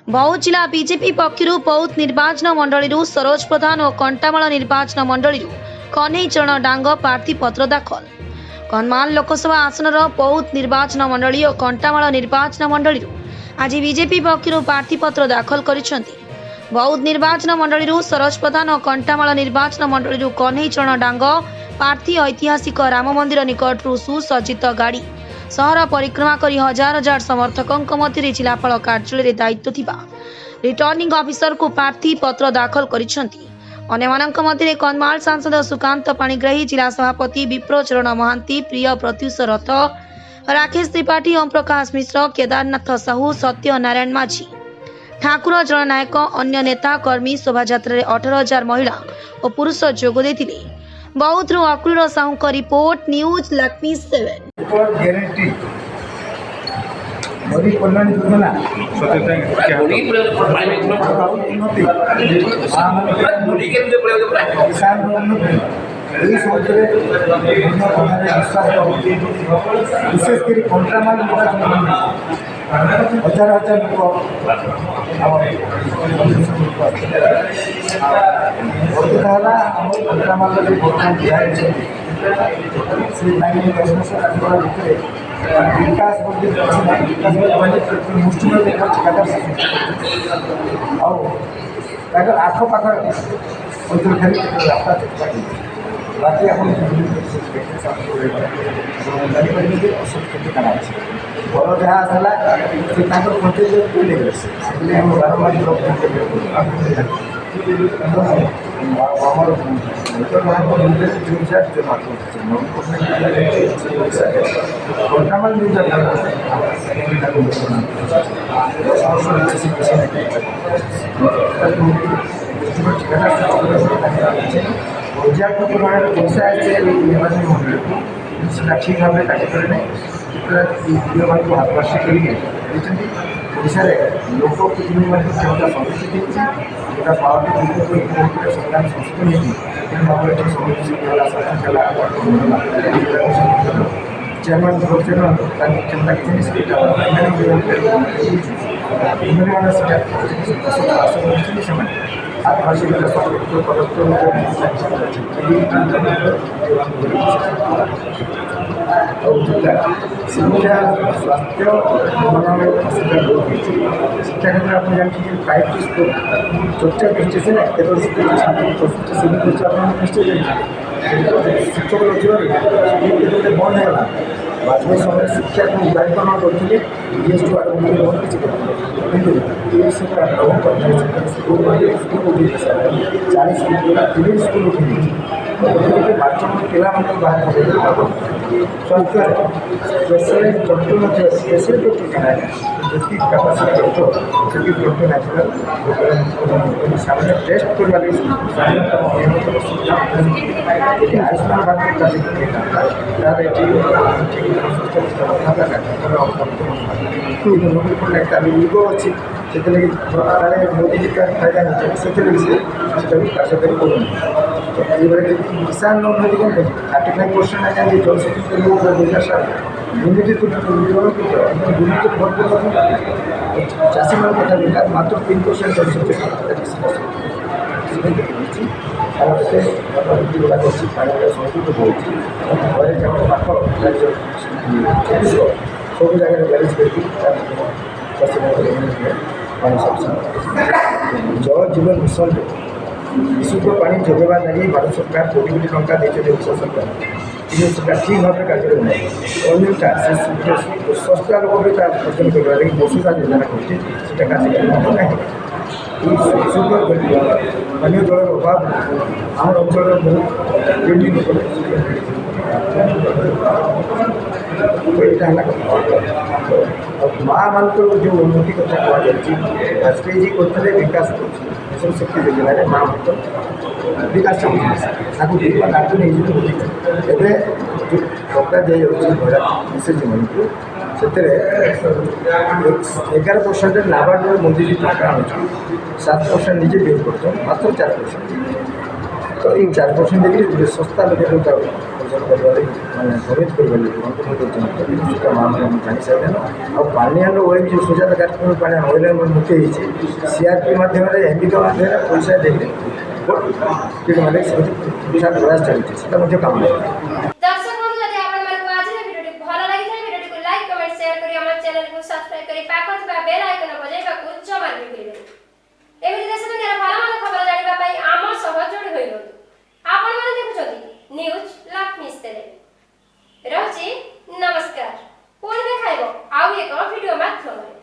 बौद्ध जिला बीजेपी पक्षर बौद्ध निर्वाचन मंडली सरोज प्रधान और कंटामाल निर्वाचन मंडली कन्हई चरण डांग प्रार्थीपत्र दाखल। कन्माल लोकसभा आसनर बौद्ध निर्वाचन मंडली और कंटामाल निर्वाचन मंडली आज बीजेपी पक्षर प्रार्थीपत्र दाखल करिसेंती। बौद्ध निर्वाचन मंडली सरोज प्रधान और कंटामाल निर्वाचन मंडली कन्हई चरण डांग प्रार्थी ऐतिहासिक राम मंदिर निकटू सुसज्जित गाड़ी सहर परिक्रमा करी हजार हजार समर्थकों मध्य जिलापाल कार्यालय दायित्व थिबा रिटर्निंग ऑफिसर को प्रार्थी पत्र दाखल करिसेंती। अन्यमानक मध्य कंधमाल सांसद सुकांत पाणिग्राही, जिला सभापति विप्रचरण महांती, प्रिय प्रत्युष रथ, राकेश त्रिपाठी, ओम प्रकाश मिश्र, केदारनाथ साहू, सत्य नारायण माझी, ठाकुर जननायक, अन्य नेता कर्मी शोभायात्रा 18,000 महिला और पुरुष जोग देथिले। बौद्ध अक्रूर साहू का report, news Lakshmi 7। Guarantee Modi कल्याण योजना किसान उन्नति यही सब विशेषकर कंटामाल हजार हजार लोक कंटामाल बर्तमान दिखाई विकास मुष्टिमेय आखपाख अंचल खाली रास्ता बाकी आप असुविधा काना अच्छे बड़ जहाँ आसला से पंचायत बारम्बार कंटामाल पर्याप्त परिमाण पैसा निर्वाचन मंडल को ठीक भाव में कार्यक्रम को हाथवासी करें लोक क्षमता संस्कृति जोटा पावर संग्राम संस्कृति चेयरमैन चेयरमैन क्षमता आदिवासी पदस्थ शिक्षा स्वास्थ्य असुविधा शिक्षा क्षेत्र आप जानते 5 स्कूल 64 डिस्ट्रिक्ट है शिक्षक रोजगार बंद है वाजपेयी समय शिक्षा को उदारीकरण करते जीएसटी आरम्भ किंतु सब ग्रहण कर स्कूल 40 स्कूल उठी बाथरूम पिला बाहर स्वास्थ्य स्पेशलाइज डॉक्टर नए स्पेशल डॉक्टर जी कैपासीटी डॉक्टर से डॉक्टर नाचुराल सामने टेस्ट करवा आयुष्मान भारत कार्यक्रम युग अच्छी मोदी जी का फायदा नहीं से कार्यकारी कर तो ये किसान लोन होती कौन 35% आज्ञा जलसेचन दुर्नीति दुर्नीति भरपूर चाषी मान कथा मात्र 3% जलसेचन गुड़ाक अच्छी पानी संस्कृत होती पाख राज्य छत्तीसगढ़ सब जगह बैलेंस करके पानी जल जीवन मिशन विशुद्ध पानी जोगवा लगी भारत सरकार कोटी कोटी टंका देते ओडिशा सरकार कि ठीक भाव में कार्य अन्यटा सस्ता लोक भी अर्जन कर वसुधा योजना करते विशुद्ध पानी जल अभाव आम अंचल बहुत पेंडिंग तो यहाँ माँ मान जो उन्नति कथा कहुई वाजपेयी जी करते विकास मिशन शक्ति योजना माँ मतलब विकास कार्य नहीं एवं जो टंका दी महिला मेसेज मन को से 11% नाबार्ड मोदी जी टंका आनुन 7% निजे बेर कर मात्र 4% तो ये 4% देखिए सस्ता लोग ଅଞ୍ଚଳ କରିବାରେ ମାନେ ପ୍ରବେଶ କରିପାରିବେ ଅନୁମତି କରୁଛନ୍ତି ସେଟା ମାନେ ଜାଣି ସାରିଲେଣି। ଆଉ ପାଣିଆଣ୍ଡ ଓଏମ୍ ଯେଉଁ ସୁଜାତା କାର୍ଯ୍ୟକ୍ରମ ପାଣି ଓଏମ୍ ମୁକ୍ତି ହେଇଛି ସିଆର୍ପି ମାଧ୍ୟମରେ ଏମ୍ବିକ ମାଧ୍ୟମରେ ପଇସା ଦେଇକି ମାନେ ପ୍ରୟାସ ଚାଲିଛି ସେଟା ମଧ୍ୟ କାମ दर्शक बंधु जदि आपण मानकु आज भिडियोटी भल लागि थाय भिडियोटी को लाइक कमेंट शेयर करी हमर चैनल को सब्सक्राइब करी पाखो थिबा बेल आइकन बजाइबा को जमा भी करिवे। एमिति देश दुनियार भल भल खबर जानिबा पई आम सह जोडी होइबे।